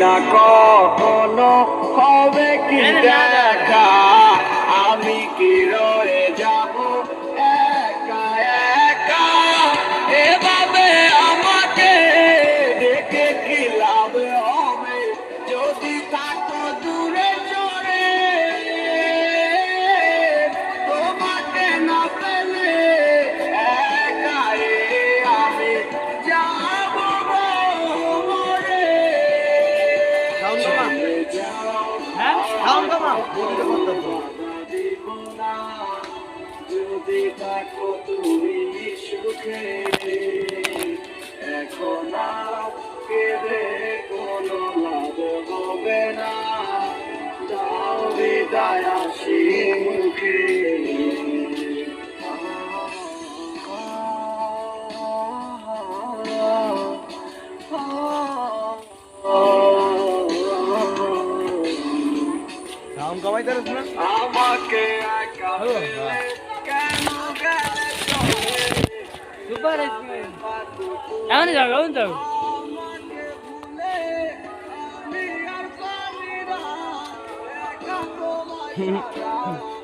না কখনো হবে কি দেখা, আমি কি রয়ে যাব একা একা, এভাবে আমাকে দেখে কি লাভ হবে যদি থাকো দূরে চড়ে, তোমাকে না পেলে একা আমি যাব মরে। যদি থাকো তুমি সুখে, এখন আর কেঁদে কোনো লাভ হবে না, যাও বিদায় আসি মুখে। আমাকে একা ফেলে কেন গেলে চলে, এমন যাবে এমন যাবে। আমাকে ভুলে আমি আর পারি না একা তোমায় ছাড়া।